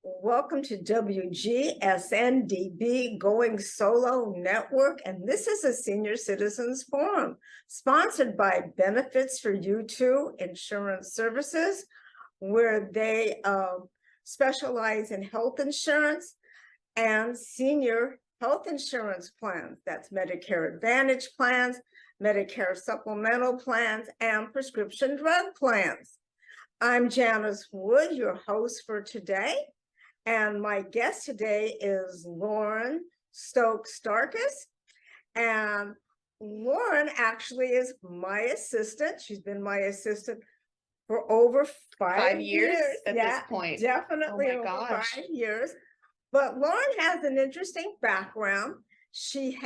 Welcome to WGSN-DB Going Solo Network, and this is a Senior Citizens Forum sponsored by Benefits for You Too Insurance Services, where they specialize in health insurance and senior health insurance plans. That's Medicare Advantage plans, Medicare supplemental plans, and prescription drug plans. I'm Janice Wood, your host for today. And my guest today is Lauren Stokes-Starkus. And Lauren actually is my assistant. She's been my assistant for over five years at this point. Definitely over 5 years. But Lauren has an interesting background. She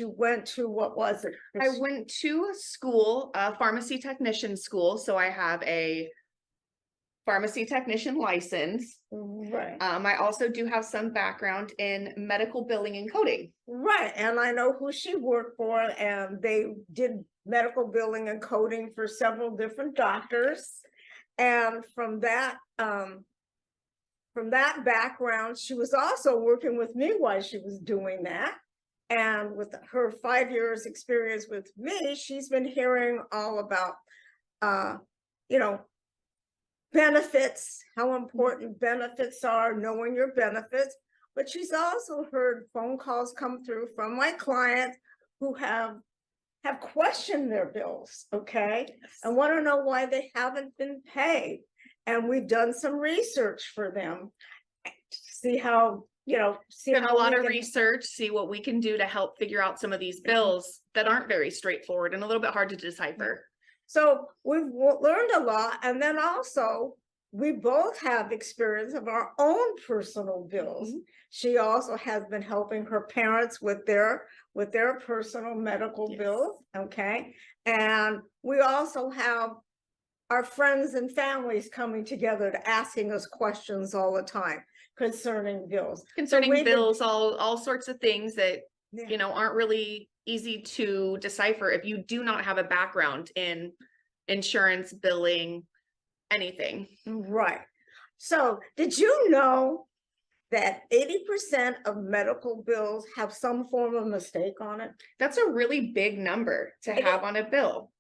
went to, what was it? I went to a school, a pharmacy technician school. So I have a pharmacy technician license. Right. I also do have some background in medical billing and coding. Right. And I know who she worked for, and they did medical billing and coding for several different doctors. And from that background, she was also working with me while she was doing that. And with her 5 years experience with me, she's been hearing all about, benefits, how important benefits are, knowing your benefits. But she's also heard phone calls come through from my clients who have questioned their bills, okay? And want to know why they haven't been paid. And we've done some research for them to see how, see a lot of research, see what we can do to help figure out some of these bills that aren't very straightforward and a little bit hard to decipher. So we've learned a lot, and then also we both have experience of our own personal bills. Mm-hmm. She also has been helping her parents with their personal medical bills, okay? And we also have our friends and families coming together to asking us questions all the time concerning bills. Concerning bills, all sorts of things that aren't really easy to decipher if you do not have a background in insurance, billing, anything. Right. So did you know that 80% of medical bills have some form of mistake on it? That's a really big number to have on a bill.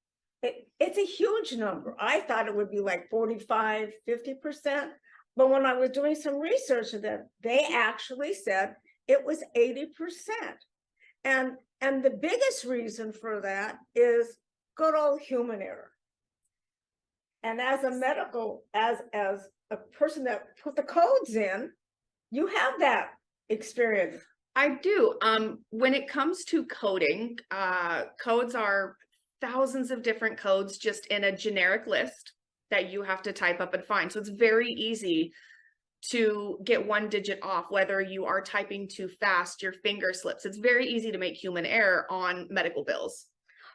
It's a huge number. I thought it would be like 45, 50%. But when I was doing some research of that, they actually said it was 80%. And the biggest reason for that is good old human error. And as a person that put the codes in, you have that experience. I do. When it comes to coding, codes are thousands of different codes just in a generic list that you have to type up and find. So it's very easy to get one digit off, whether you are typing too fast, your finger slips. It's very easy to make human error on medical bills.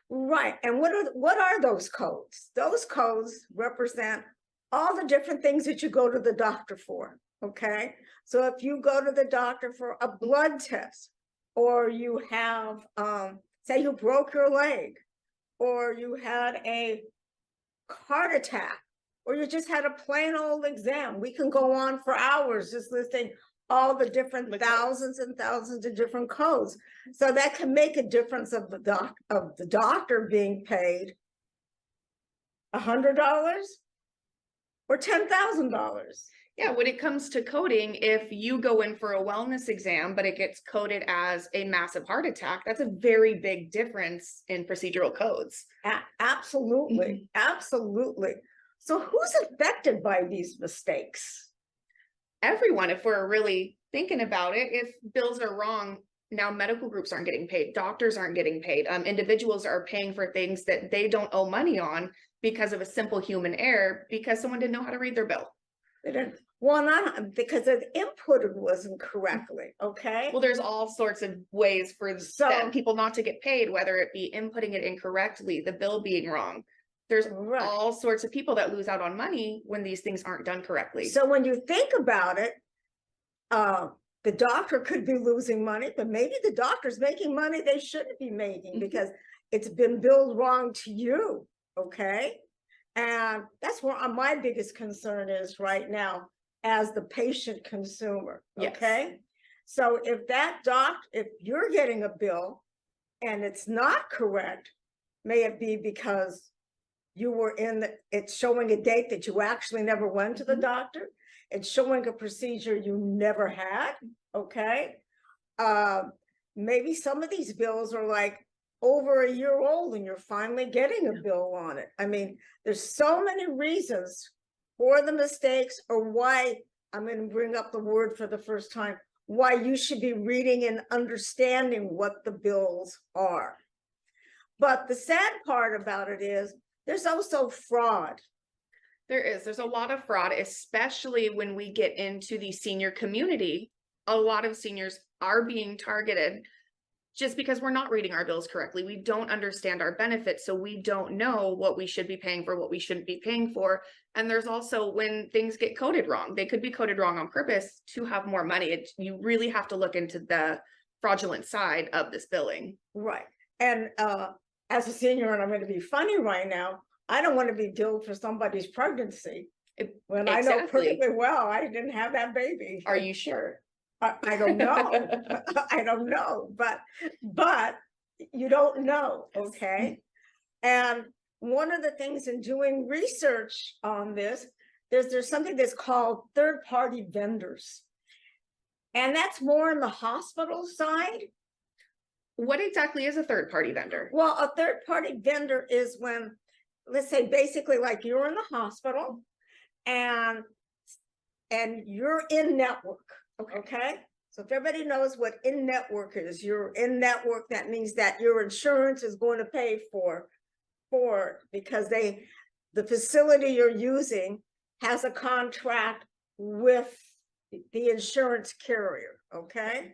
Right. And what are those codes? Those codes represent all the different things that you go to the doctor for. Okay. So if you go to the doctor for a blood test, or you have, say you broke your leg, or you had a heart attack, or you just had a plain old exam, we can go on for hours just listing all the different thousands and thousands of different codes. So that can make a difference of the doctor being paid $100 or $10,000. Yeah, when it comes to coding, if you go in for a wellness exam, but it gets coded as a massive heart attack, that's a very big difference in procedural codes. Absolutely, absolutely. So who's affected by these mistakes? Everyone, if we're really thinking about it. If bills are wrong, now medical groups aren't getting paid, doctors aren't getting paid, individuals are paying for things that they don't owe money on because of a simple human error, because someone didn't know how to read their bill. They didn't. Well, not because the inputted wasn't correctly. Okay. Well, there's all sorts of ways for people not to get paid, whether it be inputting it incorrectly, the bill being wrong. There's all sorts of people that lose out on money when these things aren't done correctly. So when you think about it, the doctor could be losing money, but maybe the doctor's making money they shouldn't be making because it's been billed wrong to you. Okay. And that's where my biggest concern is right now. as the patient consumer, Yes. okay? So if you're getting a bill and it's not correct, may it be because you were it's showing a date that you actually never went to the doctor. It's showing a procedure you never had, okay? Maybe some of these bills are like over a year old and you're finally getting a bill on it. I mean, there's so many reasons for the mistakes, or why, I'm going to bring up the word for the first time, why you should be reading and understanding what the bills are. But the sad part about it is there's also fraud. There's a lot of fraud, especially when we get into the senior community. A lot of seniors are being targeted just because we're not reading our bills correctly. We don't understand our benefits, so we don't know what we should be paying for, what we shouldn't be paying for. And there's also when things get coded wrong. They could be coded wrong on purpose to have more money. You really have to look into the fraudulent side of this billing. Right. And as a senior, and I'm going to be funny right now, I don't want to be billed for somebody's pregnancy when I know perfectly well I didn't have that baby. Are you sure? I don't know. I don't know, but you don't know, okay? And one of the things in doing research on this, there's something that's called third-party vendors. And that's more on the hospital side. What exactly is a third-party vendor? Well, a third-party vendor is when, let's say, basically like you're in the hospital and you're in network. Okay. So if everybody knows what in-network is, you're in-network, that means that your insurance is going to pay for because the facility you're using has a contract with the insurance carrier. Okay.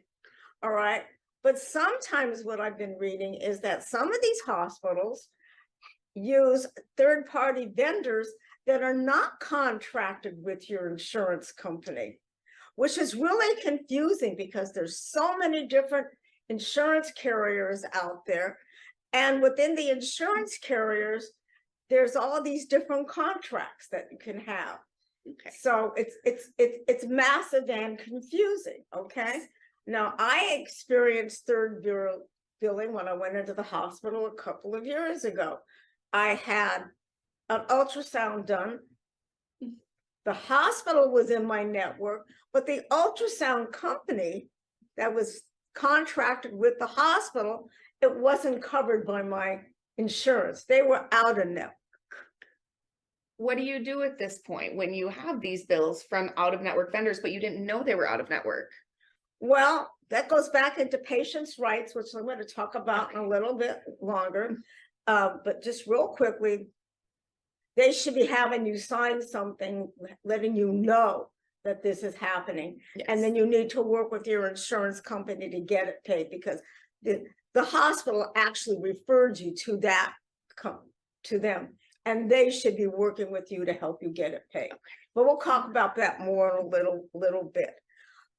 All right. But sometimes what I've been reading is that some of these hospitals use third-party vendors that are not contracted with your insurance company, which is really confusing because there's so many different insurance carriers out there. And within the insurance carriers, there's all these different contracts that you can have. Okay. So it's massive and confusing, okay? Now, I experienced third billing when I went into the hospital a couple of years ago. I had an ultrasound done. The hospital was in my network, but the ultrasound company that was contracted with the hospital, it wasn't covered by my insurance. They were out of network. What do you do at this point when you have these bills from out-of-network vendors, but you didn't know they were out of network? Well, that goes back into patients' rights, which I'm going to talk about in a little bit longer. But just real quickly, they should be having you sign something letting you know that this is happening. Yes. And then you need to work with your insurance company to get it paid, because the hospital actually referred you to them, and they should be working with you to help you get it paid. Okay. But we'll talk about that more in a little bit.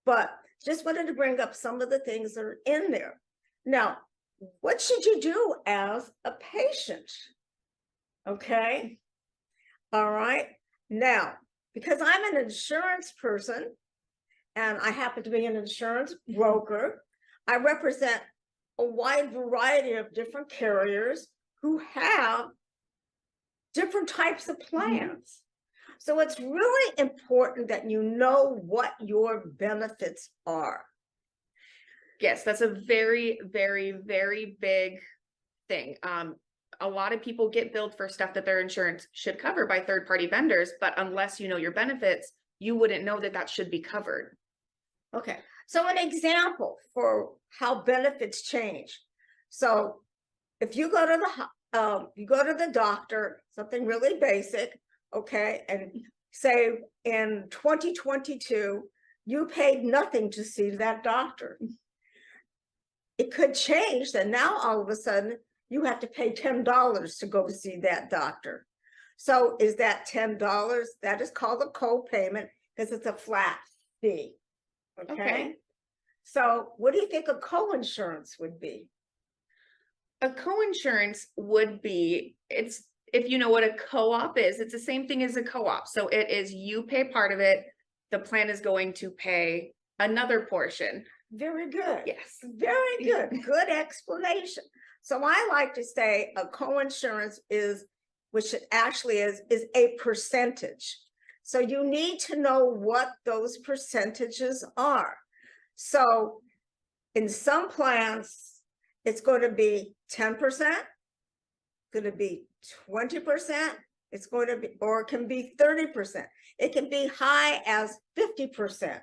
But just wanted to bring up some of the things that are in there. Now, what should you do as a patient? Okay. All right. Now, because I'm an insurance person and I happen to be an insurance broker, I represent a wide variety of different carriers who have different types of plans. So it's really important that you know what your benefits are. Yes, that's a very, very, very big thing. A lot of people get billed for stuff that their insurance should cover by third-party vendors, but unless you know your benefits, you wouldn't know that that should be covered. Okay, so an example for how benefits change. So if you go to the doctor, something really basic, okay, and say in 2022, you paid nothing to see that doctor. It could change that now all of a sudden you have to pay $10 to go see that doctor. So is that $10? That is called a co-payment because it's a flat fee. Okay. So what do you think a co-insurance would be? A co-insurance would be, if you know what a co-op is, it's the same thing as a co-op. So it is, you pay part of it, the plan is going to pay another portion. Very good. Yes. Very good. Good explanation. So I like to say a coinsurance is, which it actually is a percentage. So you need to know what those percentages are. So in some plans, it's going to be 10%, going to be 20%, it's going to be, or it can be 30%. It can be high as 50%.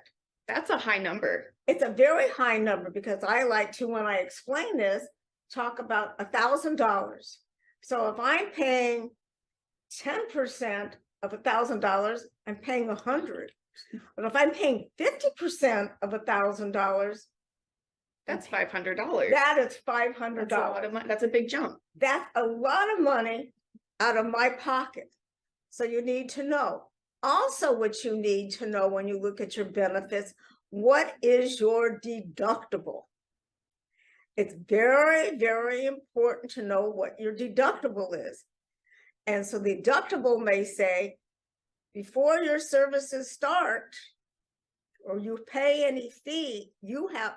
That's a high number. It's a very high number because I like to, when I explain this, talk about $1,000. So if I'm paying 10% of $1,000, I'm paying 100. But if I'm paying 50% of $1,000, That's $500. that is $500. That's a lot of money. That's a big jump. That's a lot of money out of my pocket. So you need to know. Also, what you need to know when you look at your benefits, what is your deductible? It's very, very important to know what your deductible is. And so the deductible may say, before your services start, or you pay any fee, you have,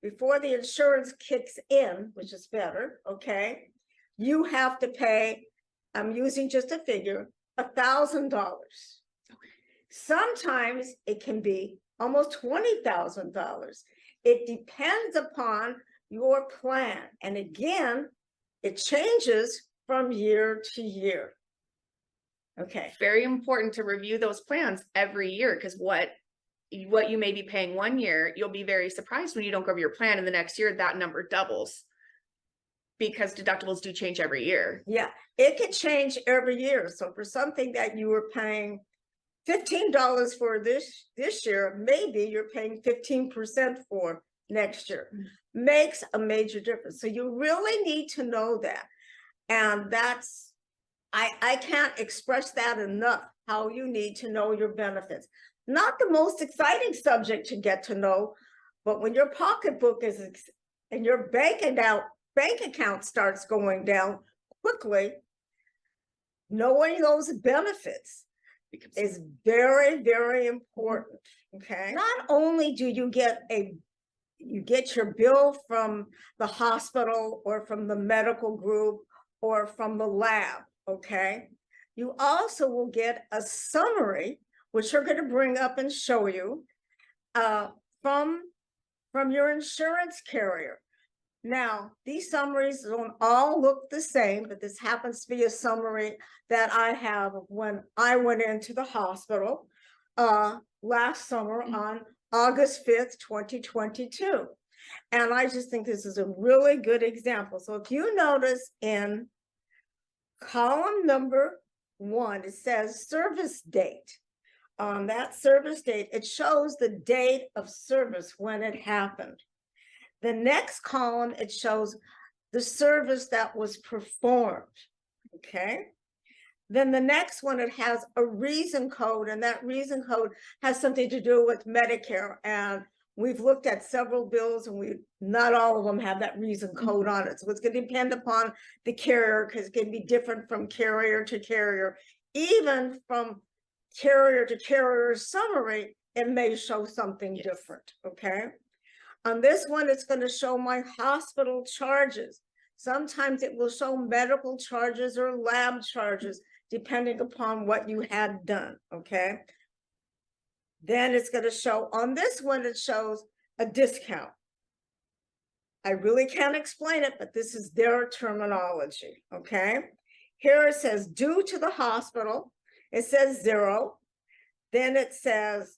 before the insurance kicks in, which is better, okay, you have to pay, I'm using just a figure, $1,000. Sometimes it can be almost $20,000. It depends upon your plan. And again, it changes from year to year. Okay. Very important to review those plans every year, because what you may be paying one year, you'll be very surprised when you don't go over your plan, and the next year that number doubles, because deductibles do change every year. Yeah, it can change every year. So for something that you were paying $15 for this year, maybe you're paying 15% for next year. Makes a major difference. So you really need to know that. And that's, I can't express that enough, how you need to know your benefits. Not the most exciting subject to get to know, but when your pocketbook is, and your bank account starts going down quickly, knowing those benefits is very, very important, okay? Not only do you get your bill from the hospital or from the medical group or from the lab, okay? You also will get a summary, which you're going to bring up and show you, from your insurance carrier. Now, these summaries don't all look the same, but this happens to be a summary that I have of when I went into the hospital last summer on August 5th, 2022. And I just think this is a really good example. So if you notice in column number 1, it says service date. On that service date, it shows the date of service when it happened. The next column, it shows the service that was performed, okay? Then the next one, it has a reason code, and that reason code has something to do with Medicare. And we've looked at several bills, and not all of them have that reason code on it. So it's going to depend upon the carrier, because it can be different from carrier to carrier. Even from carrier to carrier summary, it may show something different, okay? On this one, it's going to show my hospital charges. Sometimes it will show medical charges or lab charges, depending upon what you had done, okay? Then it's going to show, on this one, it shows a discount. I really can't explain it, but this is their terminology, okay? Here it says due to the hospital, it says 0. Then it says,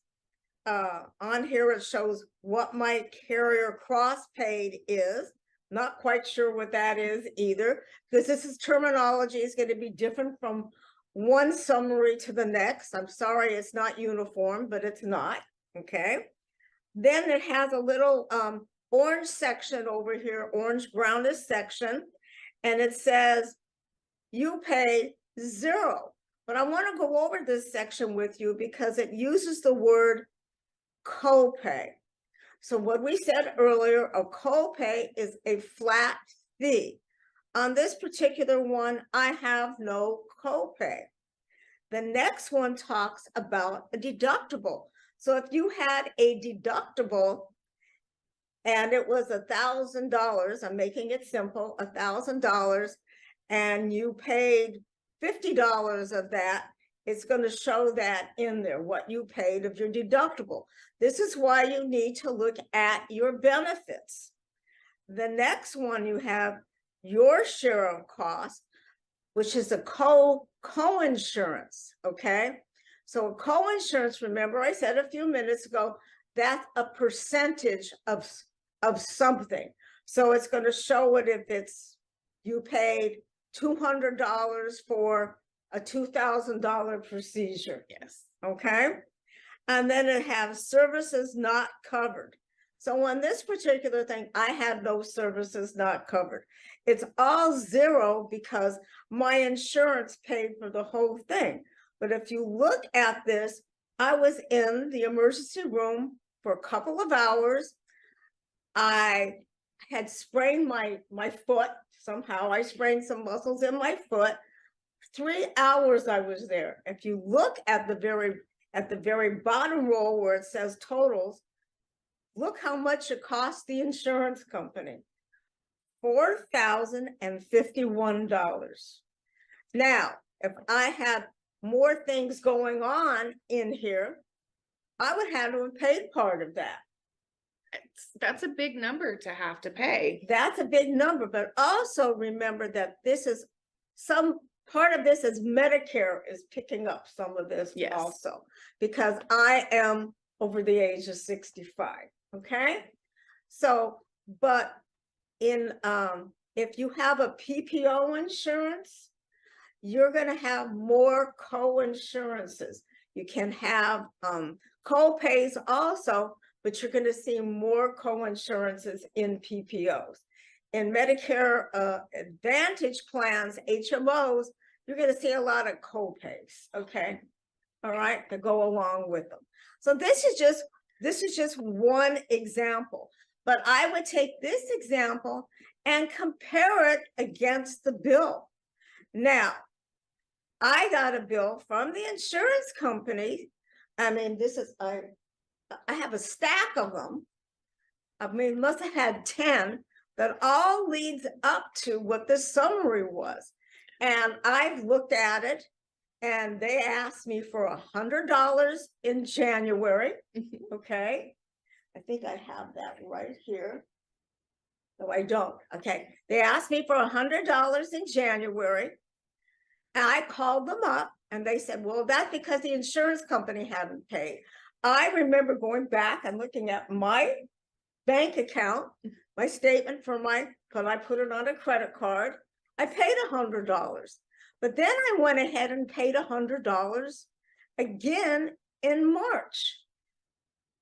on here it shows what my carrier cross paid is. Not quite sure what that is either, because this is terminology. It's going to be different from one summary to the next. I'm sorry, it's not uniform, but it's not, okay? Then it has a little orange section over here, orange brownish section, and it says you pay 0. But I want to go over this section with you because it uses the word copay. So what we said earlier, a copay is a flat fee. On this particular one, I have no copay. The next one talks about a deductible. So if you had a deductible and it was $1,000, I'm making it simple, $1,000, and you paid $50 of that, it's going to show that in there, what you paid of your deductible. This is why you need to look at your benefits. The next one, you have your share of cost, which is a co-insurance, okay? So co-insurance, remember I said a few minutes ago, that's a percentage of something. So it's going to show it if it's, you paid $200 for a $2,000 procedure. Yes. Okay. And then it has services not covered. So on this particular thing, I had those services not covered. It's all zero because my insurance paid for the whole thing. But if you look at this, I was in the emergency room for a couple of hours. I had sprained my foot. Somehow I sprained some muscles in my foot. 3 hours I was there. If you look at the very bottom row where it says totals, look how much it cost the insurance company. $4,051. Now, if I had more things going on in here, I would have to have paid part of that. That's a big number to have to pay. That's a big number, but also remember that this is some part of this is Medicare is picking up some of this also, because I am over the age of 65. Okay. So, but in, if you have a PPO insurance, you're going to have more co-insurances. You can have co-pays also, but you're going to see more co-insurances in PPOs. In Medicare Advantage plans, HMOs, you're going to see a lot of co-pays, okay? All right, to go along with them. So this is just one example, but I would take this example and compare it against the bill. Now, I got a bill from the insurance company. I mean, this is, I have a stack of them. I mean, must have had 10 that all leads up to what the summary was. And I've looked at it and they asked me for $100 in January. Okay. I think I have that right here. No, I don't. Okay. They asked me for $100 in January. And I called them up and they said, well, that's because the insurance company hadn't paid. I remember going back and looking at my bank account, my statement for because I put it on a credit card. I paid $100, but then I went ahead and paid $100 again in March.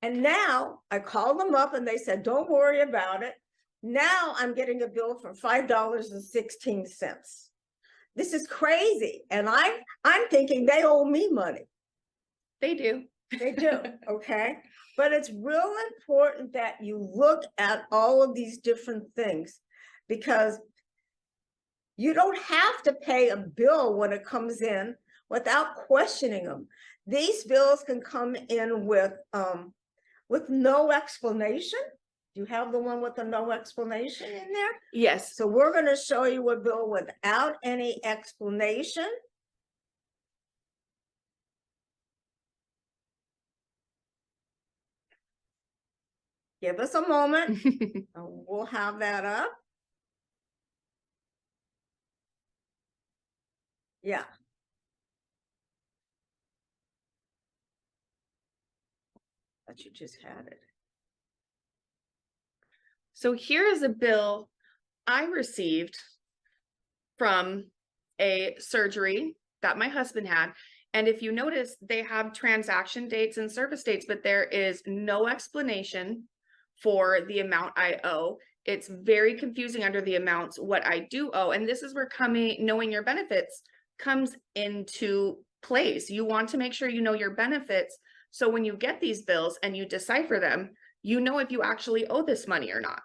And now I called them up and they said, don't worry about it. Now I'm getting a bill for $5.16. This is crazy. And I'm thinking they owe me money. They do. They do, okay? But it's real important that you look at all of these different things, because you don't have to pay a bill when it comes in without questioning them. These bills can come in with no explanation. Do you have the one with the no explanation in there? Yes. So we're going to show you a bill without any explanation. Give us a moment. We'll have that up. Yeah. But you just had it. So here is a bill I received from a surgery that my husband had. And if you notice, they have transaction dates and service dates, but there is no explanation for the amount I owe. It's very confusing under the amounts what I do owe. And this is where knowing your benefits comes into place. You want to make sure you know your benefits. So when you get these bills and you decipher them, you know if you actually owe this money or not.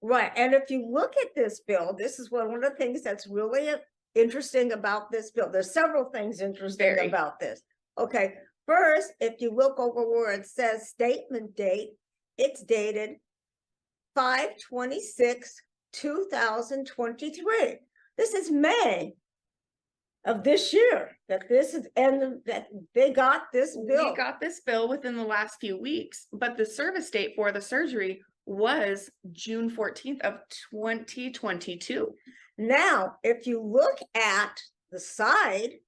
Right. And if you look at this bill, this is one of the things that's really interesting about this bill. There's several things interesting about this. Okay. First, if you look over where it says statement date, it's dated 5/26/2023. This is May of this year that this is, and that they got this bill. We got this bill within the last few weeks, but the service date for the surgery was June 14th of 2022. Now, if you look at the side,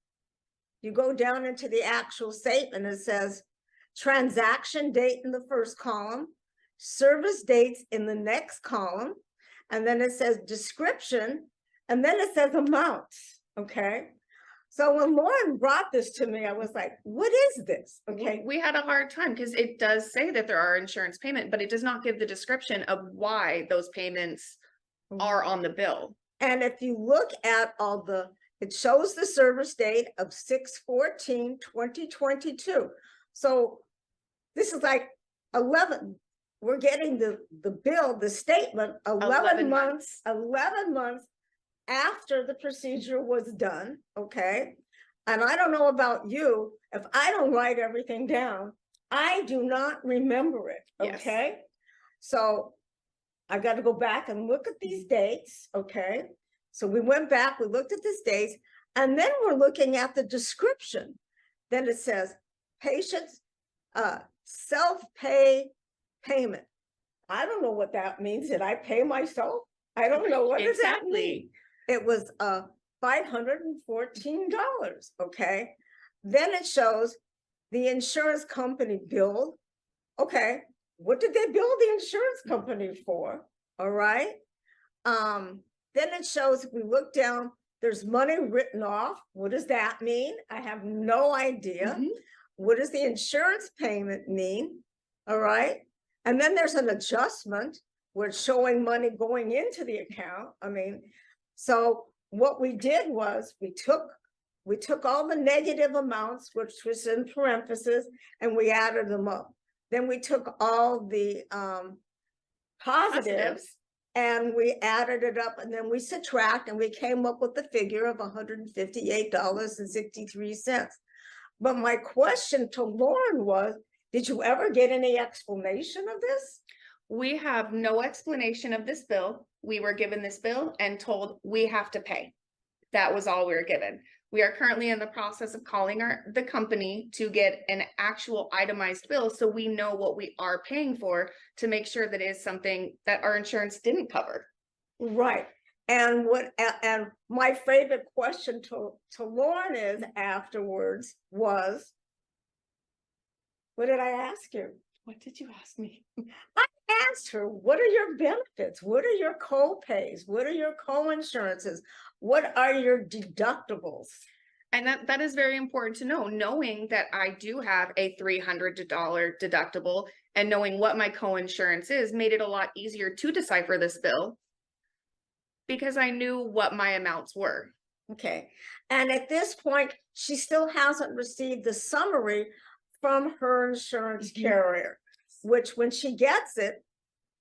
you go down into the actual statement, it says transaction date in the first column, service dates in the next column, and then it says description, and then it says amounts, okay? So when Lauren brought this to me, I was like, what is this? Okay. We had a hard time because it does say that there are insurance payment, but it does not give the description of why those payments are on the bill. And if you look at all it shows the service date of 6/14/2022. So this is like 11, we're getting the bill, the statement, 11 months after the procedure was done, okay? And I don't know about you, if I don't write everything down, I do not remember it, okay? Yes. So I got to go back and look at these dates, okay? So we went back, we looked at these dates, and then we're looking at the description. Then it says, patients, self-pay payment. I don't know what that means. Did I pay myself? I don't know. What does that mean? It was $514, okay? Then it shows the insurance company billed. Okay, what did they bill the insurance company for? All right. Then it shows, if we look down, there's money written off. What does that mean? I have no idea. What does the insurance payment mean? All right. And then there's an adjustment where it's showing money going into the account. I mean, so what we did was we took all the negative amounts, which was in parentheses, and we added them up. Then we took all the positives and we added it up, and then we subtract, and we came up with the figure of $158.63. But my question to Lauren was, did you ever get any explanation of this? We have no explanation of this bill. We were given this bill and told we have to pay. That was all we were given. We are currently in the process of calling the company to get an actual itemized bill so we know what we are paying for, to make sure that it is something that our insurance didn't cover. Right. And my favorite question to Lauren is afterwards was, what did I ask you? What did you ask me? I asked her, what are your benefits? What are your co-pays? What are your co-insurances? What are your deductibles? And that is very important to know, knowing that I do have a $300 deductible, and knowing what my co-insurance is made it a lot easier to decipher this bill because I knew what my amounts were. Okay. And at this point, she still hasn't received the summary from her insurance carrier, which when she gets it,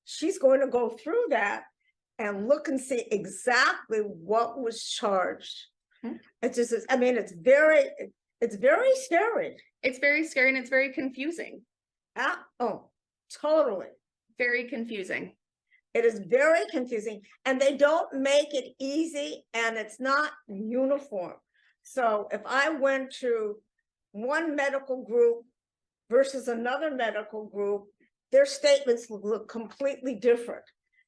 she's going to go through that and look and see exactly what was charged. It's just, I mean, it's very scary. It's very scary and it's very confusing. Oh, totally. Very confusing. It is very confusing, and they don't make it easy, and it's not uniform. So if I went to one medical group versus another medical group, their statements look completely different.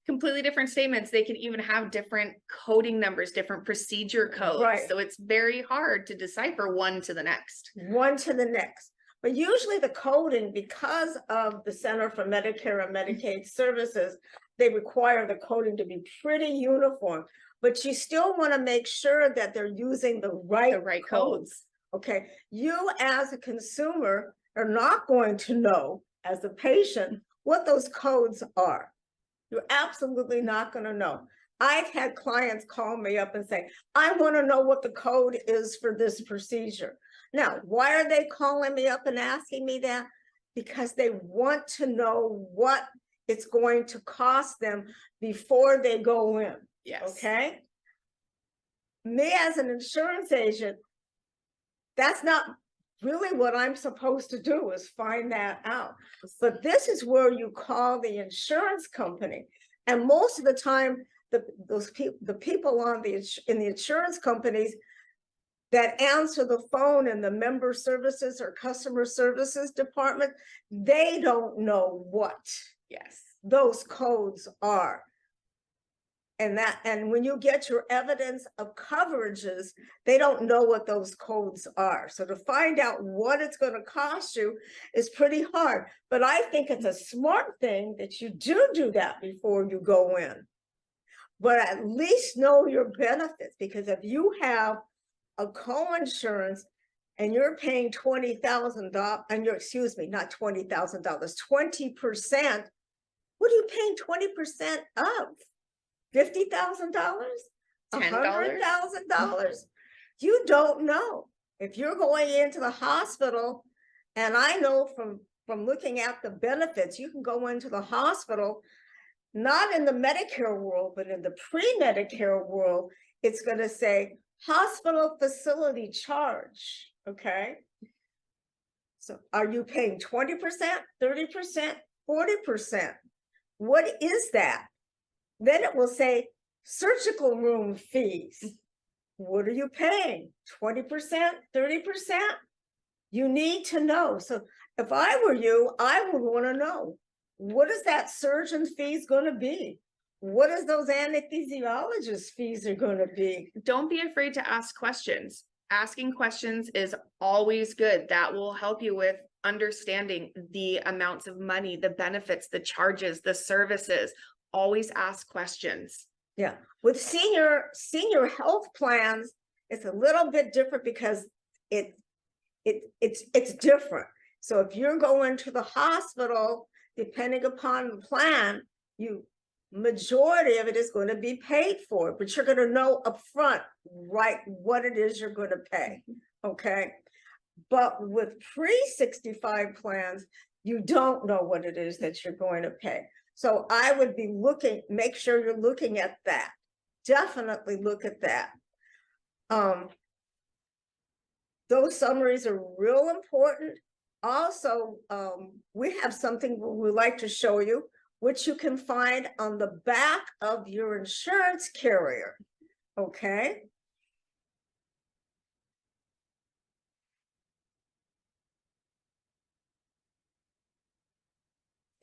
Completely different statements. They can even have different coding numbers, different procedure codes. Right. So it's very hard to decipher one to the next. One to the next. But usually the coding, because of the Center for Medicare and Medicaid Services, they require the coding to be pretty uniform. But you still want to make sure that they're using the right codes. Okay. You as a consumer are not going to know, as a patient, what those codes are. You're absolutely not going to know. I've had clients call me up and say, I want to know what the code is for this procedure. Now, why are they calling me up and asking me that? Because they want to know what it's going to cost them before they go in. Yes. Okay. Me as an insurance agent, that's not really what I'm supposed to do is find that out. But this is where you call the insurance company. And most of the time, the people in the insurance companies that answer the phone in the member services or customer services department, they don't know what Yes. those codes are. And when you get your evidence of coverages, they don't know what those codes are. So to find out what it's going to cost you is pretty hard. But I think it's a smart thing that you do that before you go in. But at least know your benefits, because if you have a co-insurance and you're paying $20,000, and excuse me, not $20,000, 20%, what are you paying 20% of? $50,000, $100,000. You don't know. If you're going into the hospital, and I know from looking at the benefits, you can go into the hospital, not in the Medicare world, but in the pre-Medicare world, it's going to say hospital facility charge. Okay. So are you paying 20%, 30%, 40%? What is that? Then it will say surgical room fees. What are you paying? 20%, 30%? You need to know. So if I were you, I would want to know, what is that surgeon fees going to be? What is those anesthesiologist fees are going to be? Don't be afraid to ask questions. Asking questions is always good. That will help you with understanding the amounts of money, the benefits, the charges, the services. Always ask questions. Yeah, with senior health plans, it's a little bit different because it's different. So if you're going to the hospital, depending upon the plan, majority of it is going to be paid for, but you're going to know upfront, right, what it is you're going to pay. Okay. But with pre-65 plans, you don't know what it is that you're going to pay. So I would be make sure you're looking at that. Definitely look at that. Those summaries are real important. Also, we have something we like to show you, which you can find on the back of your insurance carrier. Okay.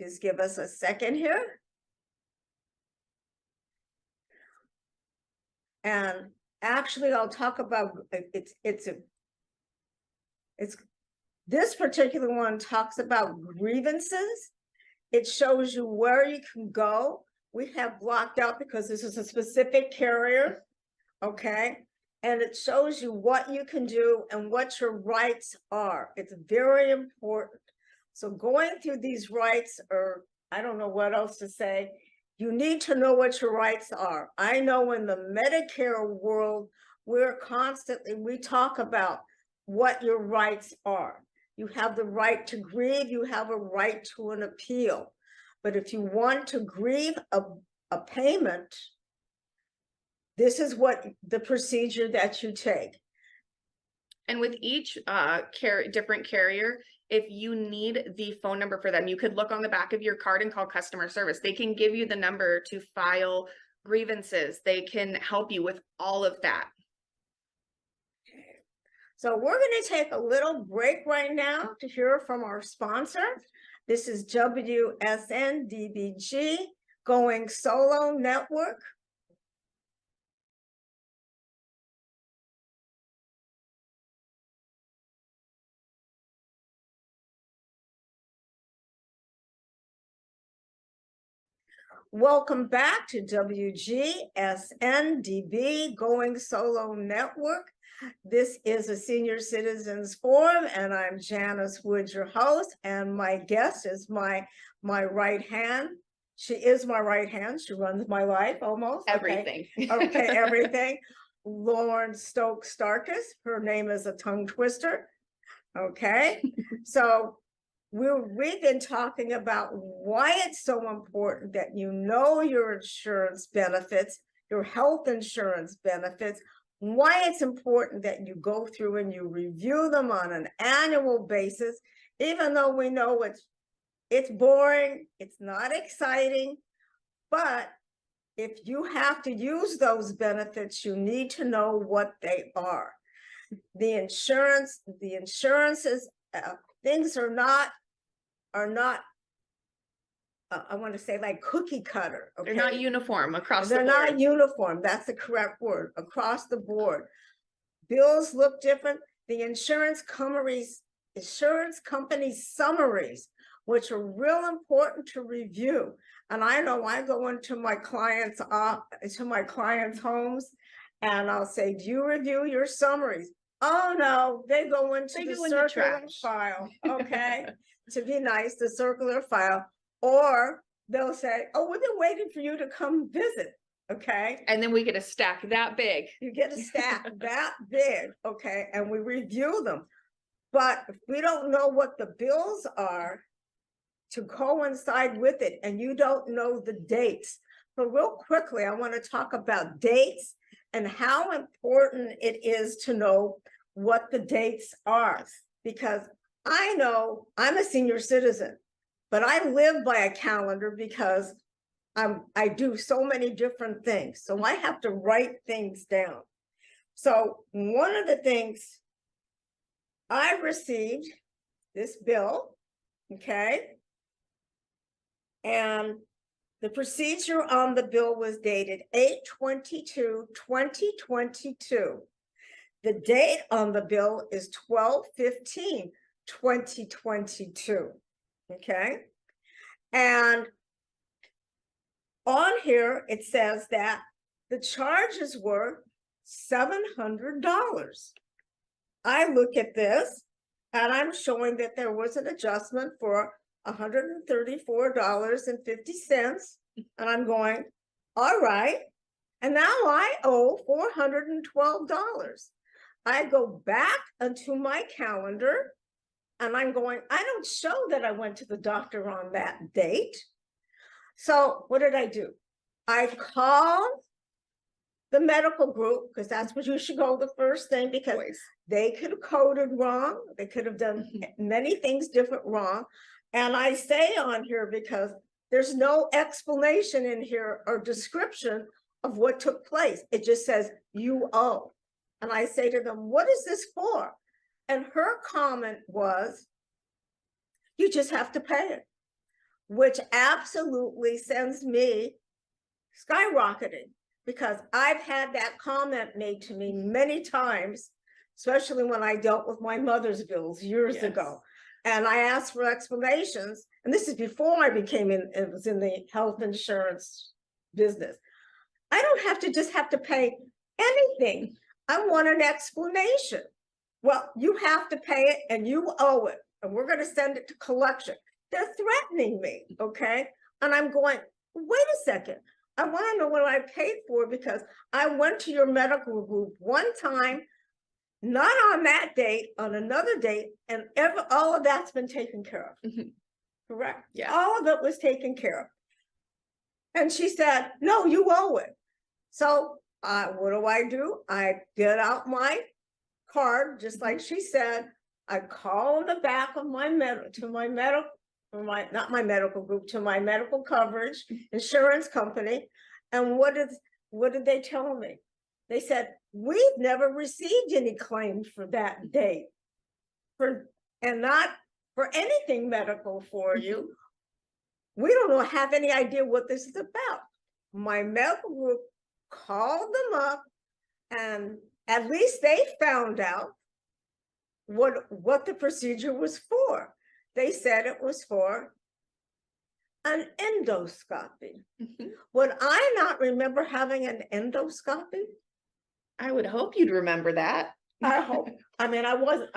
Just give us a second here. And actually, I'll talk about this particular one talks about grievances. It shows you where you can go. We have blocked out because this is a specific carrier. Okay. And it shows you what you can do and what your rights are. It's very important. So going through these rights, or I don't know what else to say, you need to know what your rights are. I know in the Medicare world, we talk about what your rights are. You have the right to grieve, you have a right to an appeal. But if you want to grieve a payment, this is what the procedure that you take. And with each different carrier, if you need the phone number for them, you could look on the back of your card and call customer service. They can give you the number to file grievances. They can help you with all of that. So we're going to take a little break right now to hear from our sponsor. This is WGSN-DB Going Solo Network. Welcome back to WGSN-DB Going Solo Network. This is a Senior Citizens Forum, and I'm Janice Wood, your host, and my guest is my right hand. She is my right hand. She runs my life almost. Everything. Okay, everything. Lauren Stokes Starkis. Her name is a tongue twister. Okay, so we've been talking about why it's so important that you know your insurance benefits, your health insurance benefits, why it's important that you go through and you review them on an annual basis, even though we know it's boring, it's not exciting, but if you have to use those benefits, you need to know what they are. The insurances, things are not, I want to say like cookie cutter. Okay? They're not uniform across the They're board. not uniform. That's the correct word. Across the board. Bills look different. The insurance companies' summaries, which are real important to review. And I know I go into my clients' homes, and I'll say, "Do you review your summaries?" Oh no, they go into the circular file. Okay, to be nice, the circular file, or they'll say, "Oh, we've been waiting for you to come visit." Okay. And then we get a stack that big. You get a stack that big, okay, and we review them. But if we don't know what the bills are to coincide with it, and you don't know the dates. So real quickly, I want to talk about dates and how important it is to know what the dates are. Because I know I'm a senior citizen, but I live by a calendar because I do so many different things. So I have to write things down. So one of the things I received this bill, okay? And the procedure on the bill was dated 8/22/2022. The date on the bill is 12/15/2022, okay? And on here, it says that the charges were $700. I look at this and I'm showing that there was an adjustment for $134.50. And I'm going, all right. And now I owe $412. I go back into my calendar and I'm going, I don't show that I went to the doctor on that date. So what did I do? I called the medical group, because that's what you should go the first thing, because they could have coded wrong. They could have done many things different wrong. And I say on here because there's no explanation in here or description of what took place. It just says you owe. And I say to them, what is this for? And her comment was, you just have to pay it, which absolutely sends me skyrocketing, because I've had that comment made to me many times, especially when I dealt with my mother's bills years ago. And I asked for explanations, and this is before I was in the health insurance business. I don't have to just have to pay anything. I want an explanation. Well, you have to pay it and you owe it, and we're going to send it to collection. They're threatening me, okay? And I'm going, wait a second. I want to know what I paid for, because I went to your medical group one time, not on that date, on another date, and all of that's been taken care of. Correct? Yeah. All of it was taken care of. And she said, no, you owe it. So what do? I get out my card, just like she said. I call the back of my medical coverage insurance company. And what did they tell me? They said, we've never received any claims for that date, and not for anything medical for you. We don't have any idea what this is about. My medical group called them up, and at least they found out what the procedure was for. They said it was for an endoscopy. Would I not remember having an endoscopy? I would hope you'd remember that. I hope. I mean, I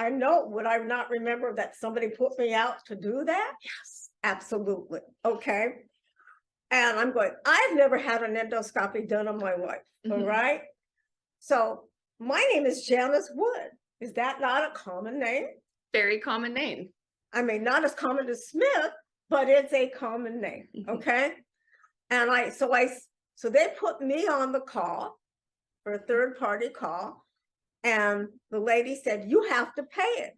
know, would I not remember that somebody put me out to do that? Yes, absolutely. Okay. And I'm going, I've never had an endoscopy done on my wife. All right. So my name is Janice Wood. Is that not a common name? Very common name. I mean, not as common as Smith, but it's a common name. Okay. And so they put me on the call, for a third-party call. And the lady said, you have to pay it.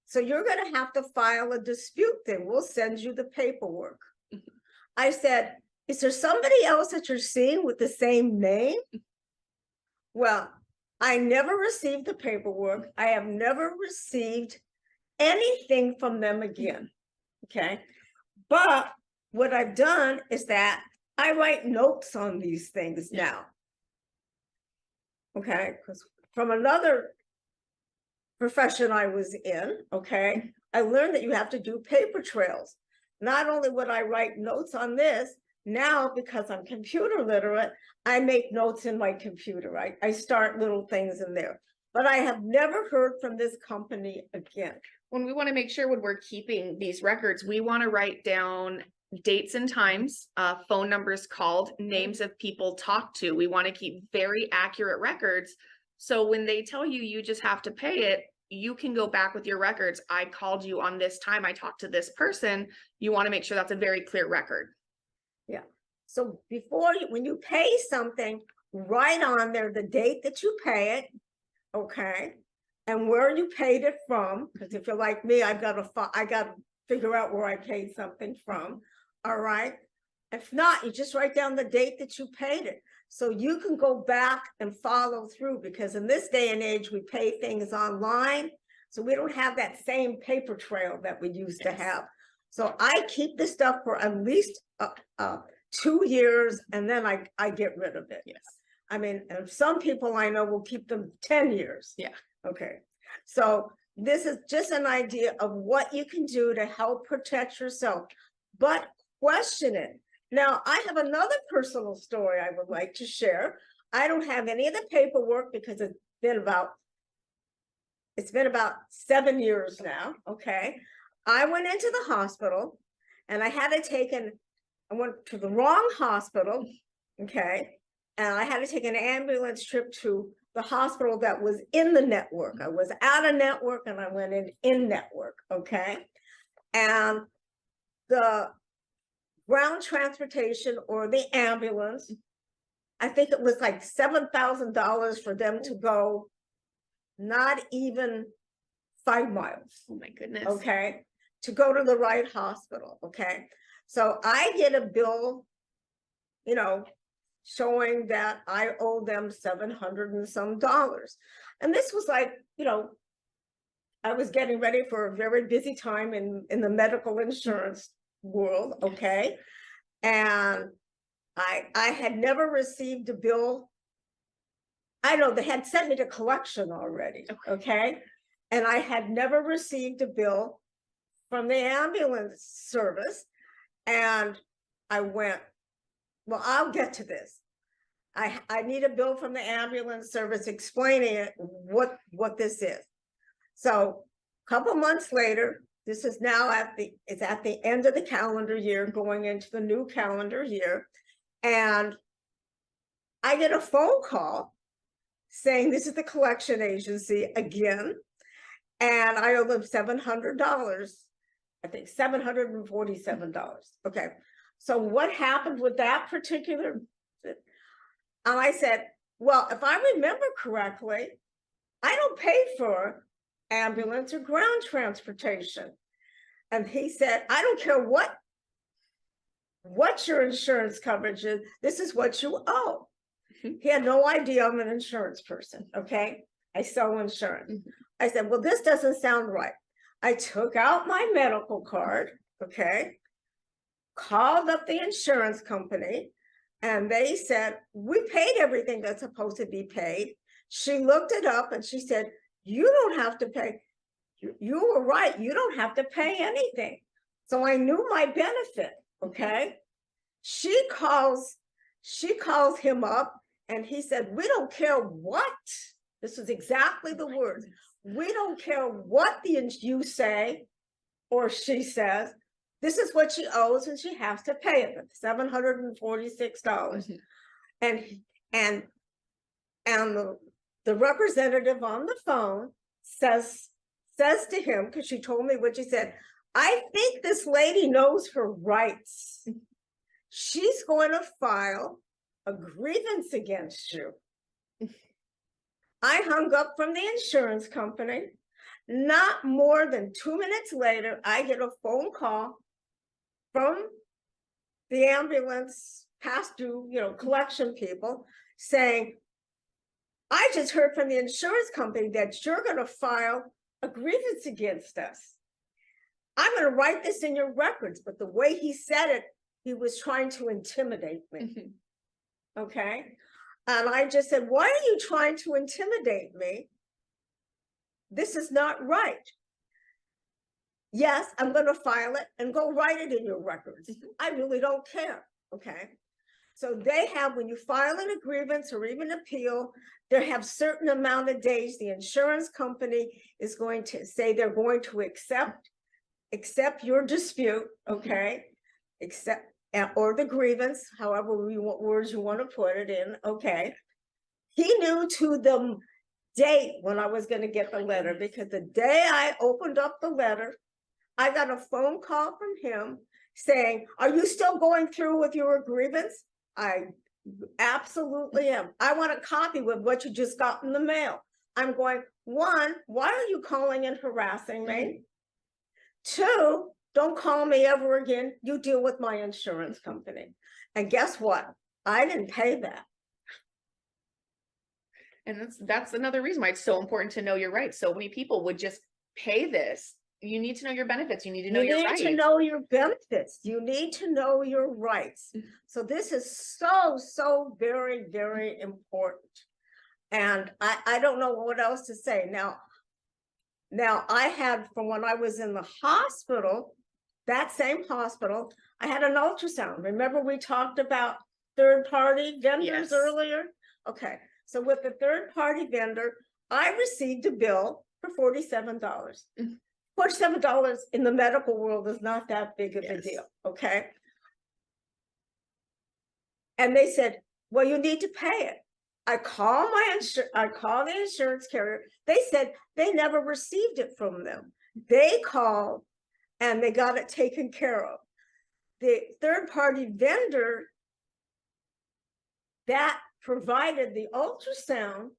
So you're gonna have to file a dispute then. We'll send you the paperwork. I said, is there somebody else that you're seeing with the same name? Well, I never received the paperwork. I have never received anything from them again, okay? But what I've done is that I write notes on these things now. Okay, because from another profession I was in, okay, I learned that you have to do paper trails. Not only would I write notes on this, now because I'm computer literate, I make notes in my computer. I start little things in there, but I have never heard from this company again. When we want to make sure when we're keeping these records, we want to write down dates and times, phone numbers called, names of people talked to. We want to keep very accurate records. So when they tell you, you just have to pay it, you can go back with your records. I called you on this time. I talked to this person. You want to make sure that's a very clear record. Yeah. So when you pay something, write on there the date that you pay it, okay, and where you paid it from. Because if you're like me, I got to figure out where I paid something from. All right. If not, you just write down the date that you paid it. So you can go back and follow through, because in this day and age, we pay things online. So we don't have that same paper trail that we used to have. So I keep this stuff for at least 2 years, and then I get rid of it. Yes. I mean, and some people I know will keep them 10 years. Yeah. Okay. So this is just an idea of what you can do to help protect yourself, but question it. Now, I have another personal story I would like to share. I don't have any of the paperwork because it's been about 7 years now, okay? I went into the hospital and I went to the wrong hospital, okay? And I had to take an ambulance trip to the hospital that was in the network. I was out of network and I went in network, okay? And the ground transportation or the ambulance, I think it was like $7,000 for them to go not even 5 miles. Oh my goodness. Okay, to go to the right hospital. Okay, so I get a bill, showing that I owe them $700 and some dollars. And this was like, I was getting ready for a very busy time in the medical insurance world. Okay, and I had never received a bill. I know they had sent me to collection already. Okay, and I had never received a bill from the ambulance service. And I went, well, I'll get to this. I need a bill from the ambulance service explaining it, what this is. So a couple months later, this is now it's at the end of the calendar year, going into the new calendar year. And I get a phone call saying this is the collection agency again. And I owe them $700, I think $747. Okay. So what happened with that particular? And I said, well, if I remember correctly, I don't pay for ambulance or ground transportation. And he said, I don't care what your insurance coverage is, this is what you owe. He had no idea I'm an insurance person, okay? I sell insurance. I said, well, this doesn't sound right. I took out my medical card, okay? Called up the insurance company, and they said, we paid everything that's supposed to be paid. She looked it up and she said, you don't have to pay. You were right, you don't have to pay anything. So I knew my benefit, okay? She calls him up and he said, we don't care what, this is exactly the words, we don't care what you say or she says, this is what she owes and she has to pay it, $746. And the representative on the phone says to him, because she told me what she said, I think this lady knows her rights. She's going to file a grievance against you. I hung up from the insurance company. Not more than 2 minutes later, I get a phone call from the ambulance past due, collection people saying, I just heard from the insurance company that you're going to file a grievance against us. I'm going to write this in your records. But the way he said it, he was trying to intimidate me. Okay. And I just said, why are you trying to intimidate me? This is not right. Yes, I'm going to file it and go write it in your records. I really don't care. Okay. So they have, when you file a grievance or even appeal, they have certain amount of days. The insurance company is going to say they're going to accept your dispute. Okay. Or the grievance, however words you want to put it in. Okay. He knew to the date when I was going to get the letter, because the day I opened up the letter, I got a phone call from him saying, are you still going through with your grievance? I absolutely am. I want a copy with what you just got in the mail. I'm going, one, why are you calling and harassing me? Two, don't call me ever again. You deal with my insurance company. And guess what? I didn't pay that. And that's another reason why it's so important to know your rights. So many people would just pay this. You need to know your benefits. You need to know your rights. You need to know your benefits. You need to know your rights. So this is so very, very important. And I don't know what else to say. Now I had, from when I was in the hospital, that same hospital, I had an ultrasound. Remember we talked about third-party vendors earlier? Okay. So with the third-party vendor, I received a bill for $47. $47 in the medical world is not that big of a deal, okay? And they said, well, you need to pay it. I call the insurance carrier. They said they never received it from them. They called and they got it taken care of. The third-party vendor that provided the ultrasound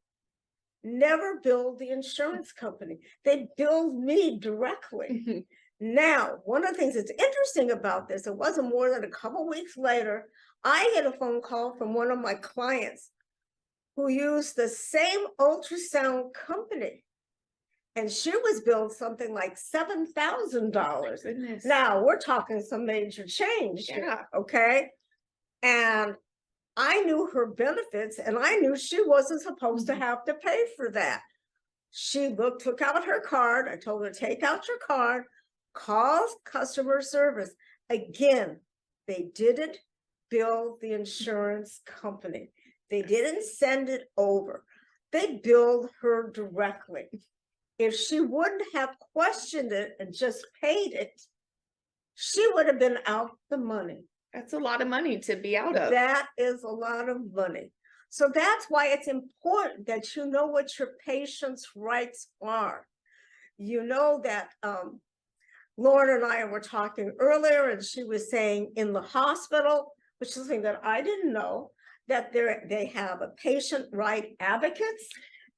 never billed the insurance company. They billed me directly. Now, one of the things that's interesting about this, it wasn't more than a couple weeks later, I get a phone call from one of my clients who used the same ultrasound company. And she was billed something like $7,000. Now, we're talking some major change here, okay? And I knew her benefits, and I knew she wasn't supposed to have to pay for that. She took out her card. I told her, take out your card, call customer service. Again, they didn't bill the insurance company. They didn't send it over. They billed her directly. If she wouldn't have questioned it and just paid it, she would have been out the money. That's a lot of money to be out of. That is a lot of money. So that's why it's important that you know what your patient's rights are. You know that Lauren and I were talking earlier, and she was saying in the hospital, which is something that I didn't know, that they have a patient right advocates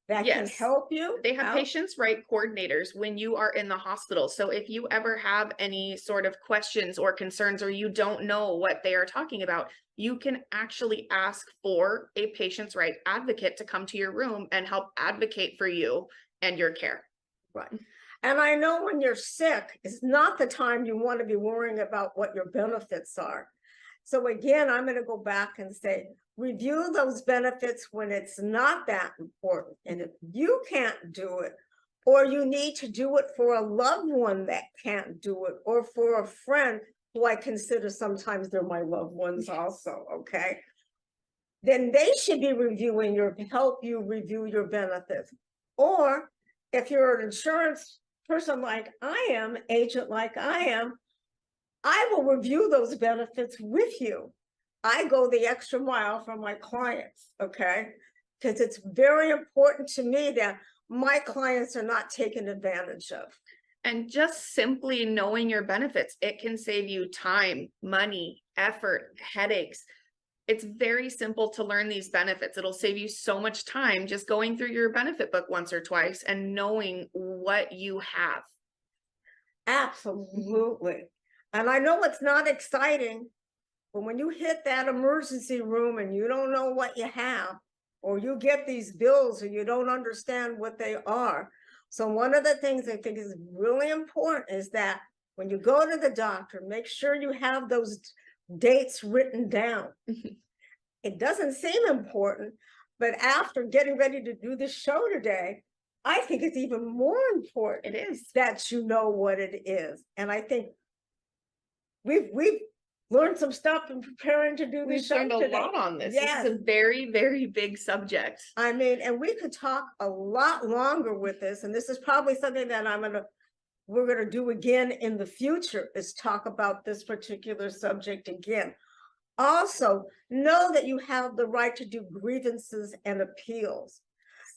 that can help you. They have patients' right coordinators when you are in the hospital. So if you ever have any sort of questions or concerns, or you don't know what they are talking about, you can actually ask for a patient's right advocate to come to your room and help advocate for you and your care. Right. And I know when you're sick, it's not the time you want to be worrying about what your benefits are. So again, I'm going to go back and say, review those benefits when it's not that important. And if you can't do it, or you need to do it for a loved one that can't do it, or for a friend who I consider sometimes they're my loved ones also, okay? Then they should be help you review your benefits. Or if you're an insurance person like I am, agent like I am, I will review those benefits with you. I go the extra mile for my clients, okay? Because it's very important to me that my clients are not taken advantage of. And just simply knowing your benefits, it can save you time, money, effort, headaches. It's very simple to learn these benefits. It'll save you so much time just going through your benefit book once or twice and knowing what you have. Absolutely. And I know it's not exciting, but when you hit that emergency room and you don't know what you have, or you get these bills and you don't understand what they are. So one of the things I think is really important is that when you go to the doctor, make sure you have those dates written down. It doesn't seem important, but after getting ready to do this show today, I think it's even more important It is. that you know what it is. And I think we've learned some stuff in preparing to do this We've show learned a today. lot on this. Yes. This is a very, very big subject. I mean, and we could talk a lot longer with this, and this is probably something that we're gonna do again in the future, is talk about this particular subject again. Also, know that you have the right to do grievances and appeals.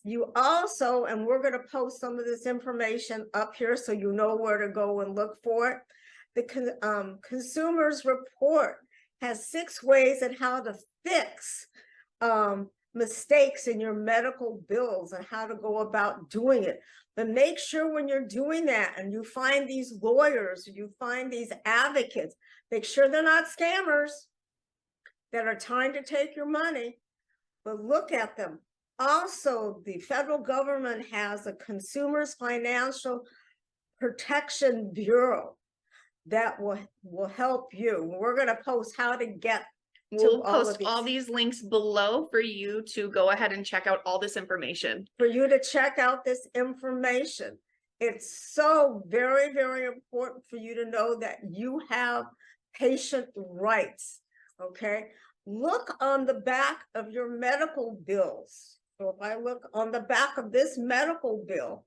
You also, and we're gonna post some of this information up here so you know where to go and look for it. The Consumers Report has 6 ways on how to fix mistakes in your medical bills and how to go about doing it. But make sure when you're doing that and you find these lawyers, you find these advocates, make sure they're not scammers that are trying to take your money, but look at them. Also, the federal government has a Consumers Financial Protection Bureau that will help you. We're going to post how to get We'll all of post these. all these links below for you to go ahead and check out all this information. For you to check out this information. It's so very, very important for you to know that you have patient rights, okay? Look on the back of your medical bills. So if I look on the back of this medical bill,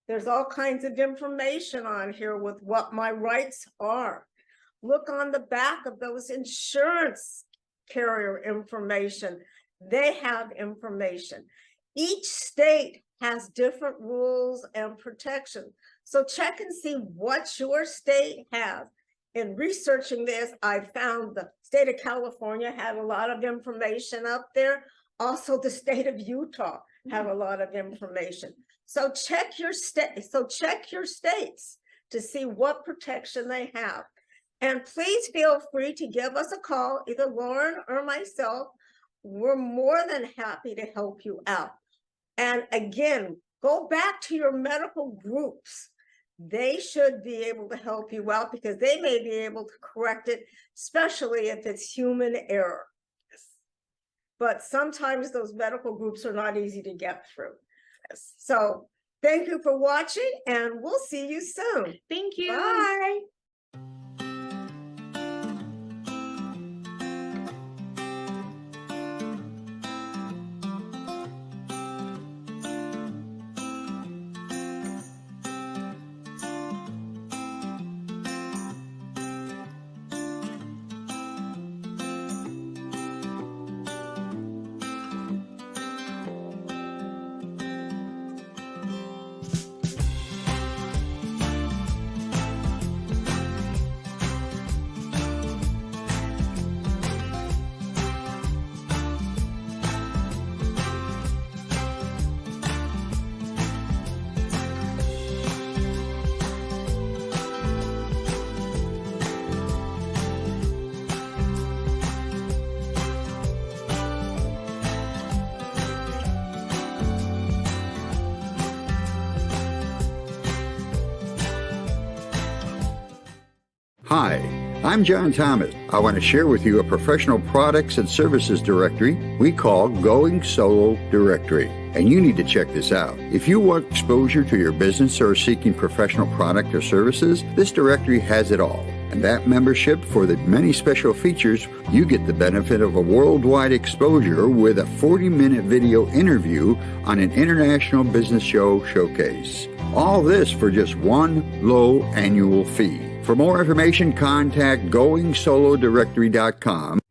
there's all kinds of information on here with what my rights are. Look on the back of those insurance carrier information. They have information. Each state has different rules and protection. So check and see what your state has. In researching this, I found the state of California had a lot of information up there. Also, the state of Utah have a lot of information. So check your state. So check your states to see what protection they have. And please feel free to give us a call, either Lauren or myself. We're more than happy to help you out. And again, go back to your medical groups. They should be able to help you out because they may be able to correct it, especially if it's human error. But sometimes those medical groups are not easy to get through. So thank you for watching, and we'll see you soon. Thank you. Bye. Hi, I'm John Thomas. I want to share with you a professional products and services directory we call Going Solo Directory, and you need to check this out. If you want exposure to your business or are seeking professional product or services, this directory has it all. And that membership, for the many special features, you get the benefit of a worldwide exposure with a 40-minute video interview on an international business show showcase. All this for just one low annual fee. For more information, contact GoingSoloDirectory.com.